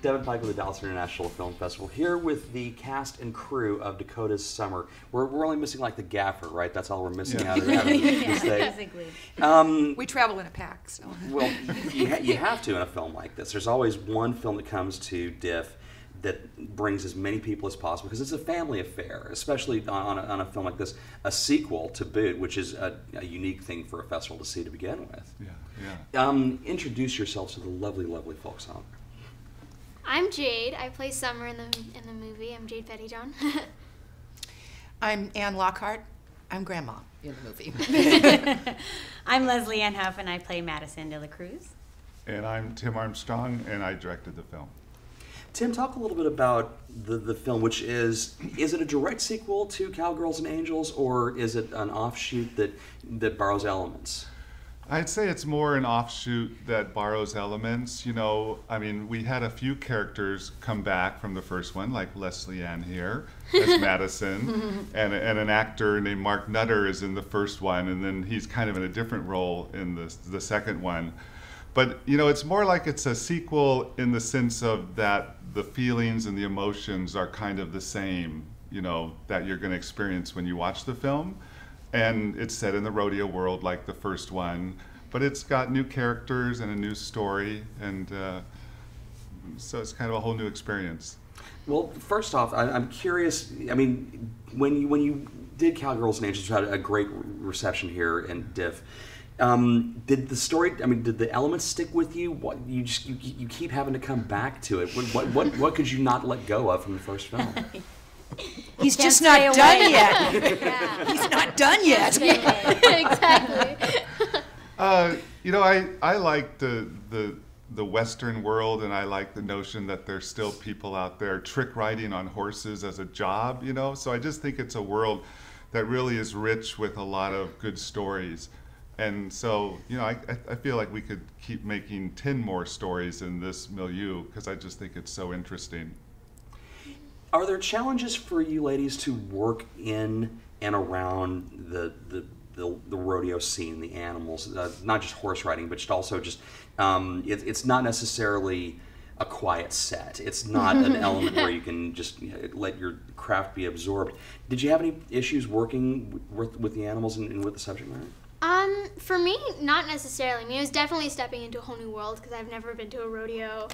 Devin Pike with the Dallas International Film Festival, here with the cast and crew of Dakota's Summer. We're only missing like the gaffer, right? That's all we're missing out of this day. Basically. We travel in a pack, so. Well, you have to in a film like this. There's always one film that comes to DIF that brings as many people as possible, because it's a family affair, especially on a film like this, a sequel to boot, which is a unique thing for a festival to see to begin with. Introduce yourselves to the lovely, lovely folks on there. I'm Jade. I play Summer in the movie. I'm Jade Pettyjohn. I'm Ann Lockhart. I'm Grandma in the movie. I'm Leslie Ann Huff, and I play Madison de la Cruz. And I'm Tim Armstrong, and I directed the film. Tim, talk a little bit about the film, which is it a direct sequel to Cowgirls and Angels, or is it an offshoot that borrows elements? I'd say it's more an offshoot that borrows elements. You know, I mean, we had a few characters come back from the first one, like Leslie Ann here as Madison, and an actor named Mark Nutter is in the first one, and then he's kind of in a different role in the second one. But, you know, it's more like it's a sequel in the sense of that the feelings and the emotions are kind of the same, you know, that you're going to experience when you watch the film. And it's set in the rodeo world like the first one, but it's got new characters and a new story, and so it's kind of a whole new experience. Well, first off, I'm curious, I mean, when you did Cowgirls and Angels, you had a great reception here in DIF. Did the story? I mean, did the elements stick with you? What you keep having to come back to it? What could you not let go of from the first film? He's just not done yet. He's not done yet. Exactly. You know, I like the Western world, and I like the notion that there's still people out there trick riding on horses as a job. You know, so I just think it's a world that really is rich with a lot of good stories. And so, you know, I feel like we could keep making 10 more stories in this milieu, because I just think it's so interesting. Are there challenges for you ladies to work in and around the rodeo scene, the animals, not just horse riding, but also just, it's not necessarily a quiet set. It's not an element where you can just let your craft be absorbed. Did you have any issues working with the animals and with the subject matter? For me, not necessarily. I mean, it was definitely stepping into a whole new world, because I've never been to a rodeo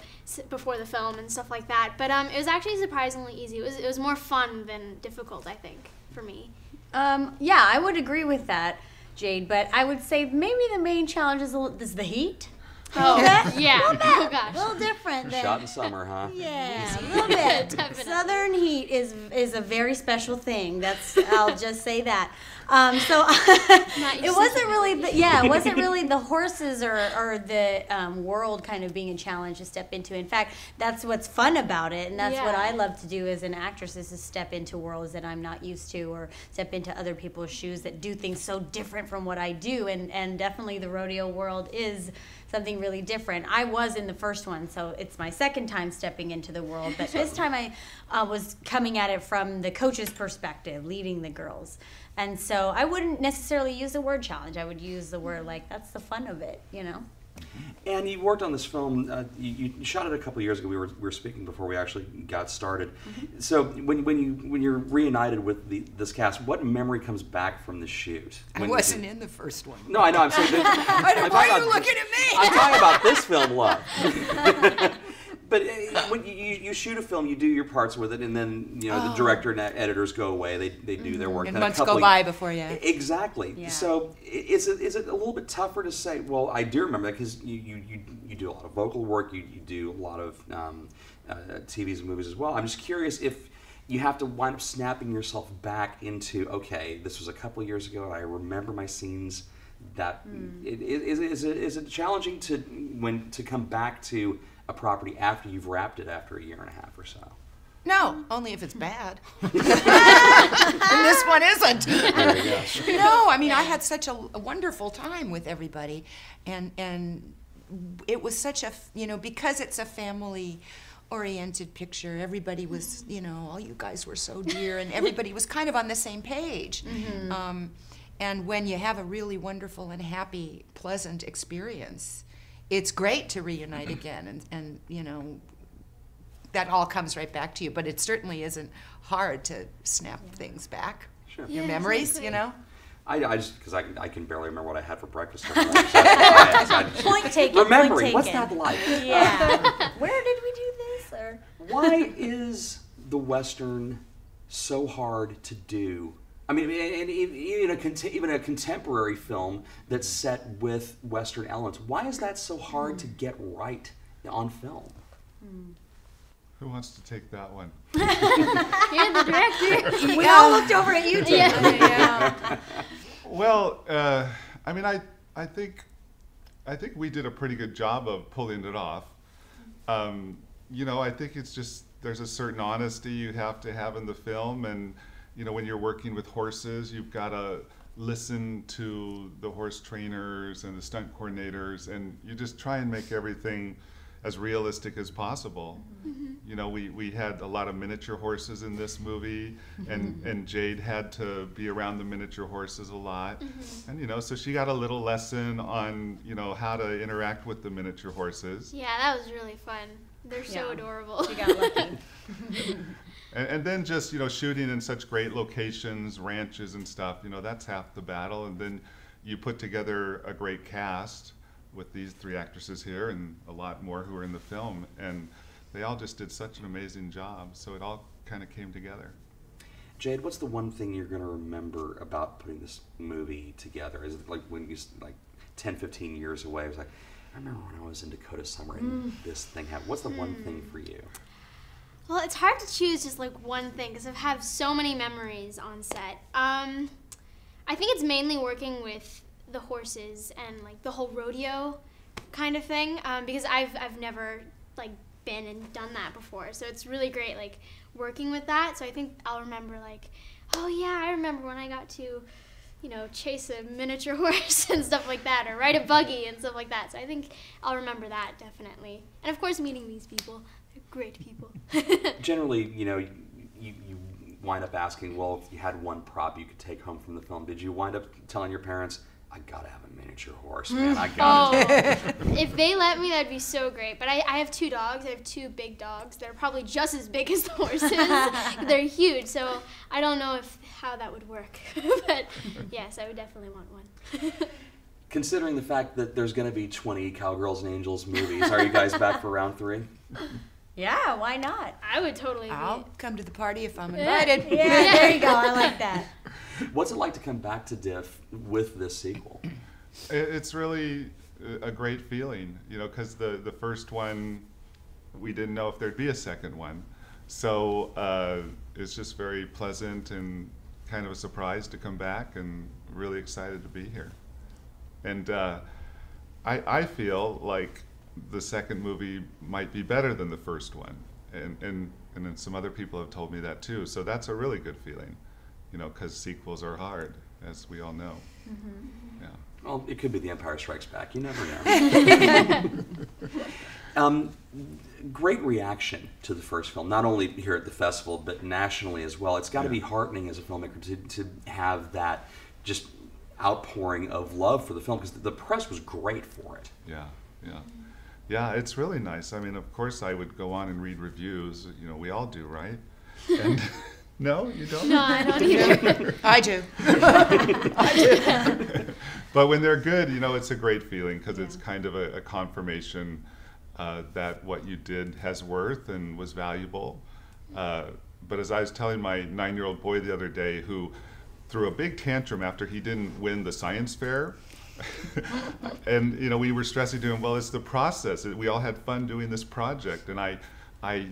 before the film and stuff like that. But it was actually surprisingly easy. It was more fun than difficult, I think, for me. Yeah, I would agree with that, Jade. But I would say maybe the main challenge is the heat. Oh, yeah. Oh, gosh. A little different than... Shot in summer, huh? Yeah, a little bit. Southern heat is a very special thing. I'll just say that. So it wasn't really it wasn't really the horses or the world kind of being a challenge to step into. In fact, that's what's fun about it, and that's what I love to do as an actress, is to step into worlds that I'm not used to, or step into other people's shoes that do things so different from what I do. And definitely the rodeo world is something really different. I was in the first one, so it's my second time stepping into the world, but this time I was coming at it from the coach's perspective, leading the girls. And so I wouldn't necessarily use the word challenge. I would use the word, like, that's the fun of it, you know? And you worked on this film, you shot it a couple of years ago. We were speaking before we actually got started. So when you're reunited with this cast, what memory comes back from the shoot? I wasn't in the first one. No, I know. I'm saying why are you looking at me? I'm talking about this film, love. But when you shoot a film, you do your parts with it, and then the director and editors go away. They do their work. And months go by before you. Exactly. Yeah. So is it a little bit tougher to say? Well, I do remember that, because you do a lot of vocal work. You do a lot of TVs and movies as well. I'm just curious if you have to wind up snapping yourself back into, okay, this was a couple of years ago. I remember my scenes. That is it challenging to come back to a property after you've wrapped it after a year and a half or so? No, only if it's bad. And this one isn't. There you go. No, I mean, I had such a wonderful time with everybody, and it was such a, because it's a family-oriented picture, everybody was, all you guys were so dear, and everybody was kind of on the same page. And when you have a really wonderful and happy, pleasant experience, it's great to reunite again and that all comes right back to you. But it certainly isn't hard to snap things back. Sure. Your memories, exactly. you know. I just because I can barely remember what I had for breakfast. Every morning, so I just- Point taken. remembering Point what's taken. that like? Yeah. Where did we do this? Or Why is the Western so hard to do? I mean, and even a contemporary film that's set with Western elements, why is that so hard to get right on film? Who wants to take that one? You're the director. we all looked over at you two. Yeah. Well, I mean, I think we did a pretty good job of pulling it off. You know, I think it's just there's a certain honesty you have to have in the film, and you know, when you're working with horses, you've got to listen to the horse trainers and the stunt coordinators, and you just try and make everything as realistic as possible. You know, we had a lot of miniature horses in this movie, and Jade had to be around the miniature horses a lot. And, you know, so she got a little lesson on, you know, how to interact with the miniature horses. Yeah, that was really fun. They're so Yeah. adorable. You got lucky. And then just, you know, shooting in such great locations, ranches and stuff, you know, that's half the battle. And then you put together a great cast with these 3 actresses here and a lot more who are in the film. And they all just did such an amazing job. So it all kind of came together. Jade, what's the one thing you're going to remember about putting this movie together? Is it like when you, like 10, 15 years away, it was like, I remember when I was in Dakota summer and this thing happened. What's the one thing for you? Well, it's hard to choose just like one thing because I've had so many memories on set. I think it's mainly working with the horses and like the whole rodeo kind of thing because I've never like been and done that before, so it's really great like working with that. So I think I'll remember like, oh yeah, I remember when I got to, you know, chase a miniature horse and stuff like that, or ride a buggy and stuff like that. So I think I'll remember that definitely, and of course meeting these people. They're great people. Generally, you know, you wind up asking, well, if you had one prop you could take home from the film, did you wind up telling your parents, I gotta have a miniature horse, man, I gotta. If they let me, that'd be so great. But I have 2 dogs. I have 2 big dogs. They're probably just as big as the horses. They're huge, so I don't know how that would work. But yes, I would definitely want one. Considering the fact that there's gonna be 20 Cowgirls and Angels movies, are you guys back for round 3? Yeah, why not? I would totally I'll be. come to the party if I'm invited. Yeah, there you go. I like that. What's it like to come back to Diff with this sequel? It's really a great feeling, you know, because the first one, we didn't know if there'd be a second one. So it's just very pleasant and kind of a surprise to come back, and really excited to be here. And I feel like the second movie might be better than the first one. And then some other people have told me that too. So that's a really good feeling, you know, because sequels are hard, as we all know. Yeah. Well, it could be The Empire Strikes Back. You never know. Great reaction to the first film, not only here at the festival, but nationally as well. It's got to be heartening as a filmmaker to have that just outpouring of love for the film, because the press was great for it. Yeah, yeah. Yeah, it's really nice. I mean, of course, I would go on and read reviews. You know, we all do, right? And no, you don't? No, I don't either. I do. But when they're good, you know, it's a great feeling, because it's kind of a confirmation that what you did has worth and was valuable. But as I was telling my 9-year-old boy the other day, who threw a big tantrum after he didn't win the science fair, and you know, we were stressing to him, well, it's the process. We all had fun doing this project. And I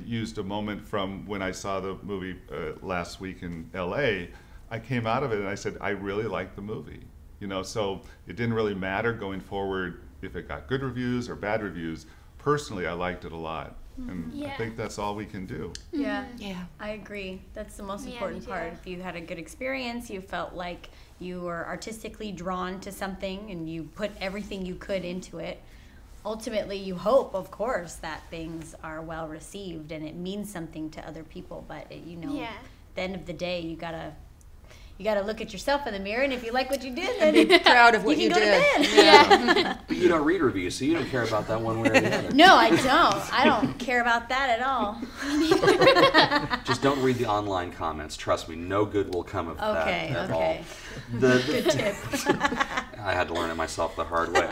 used a moment from when I saw the movie last week in LA. I came out of it and I said, I really liked the movie. You know, so it didn't really matter going forward if it got good reviews or bad reviews. Personally, I liked it a lot. And I Yeah. think that's all we can do. Yeah. Yeah. I agree. That's the most Yeah, important me too. part. If you had a good experience, you felt like you were artistically drawn to something and you put everything you could into it. Ultimately, you hope, of course, that things are well received and it means something to other people. But, you know, Yeah. at the end of the day, you you got to look at yourself in the mirror, and if you like what you did, then Be proud of what you you can go did. to bed. But you don't read reviews, so you don't care about that one way or the other. No, I don't. I don't care about that at all. Just don't read the online comments. Trust me, no good will come of that at all. Good tip. I had to learn it myself the hard way.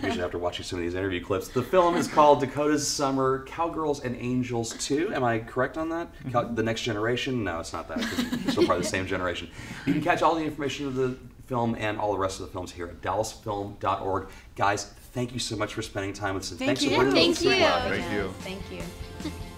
Usually after watching some of these interview clips. The film is called Dakota's Summer, Cowgirls and Angels 2. Am I correct on that? The Next Generation? No, it's not that. It's still part of the same generation. You can catch all the information of the film and all the rest of the films here at dallasfilm.org. Guys, thank you so much for spending time with us. Thank you. For bringing us Thank to the you. club. Thank you. Thank you.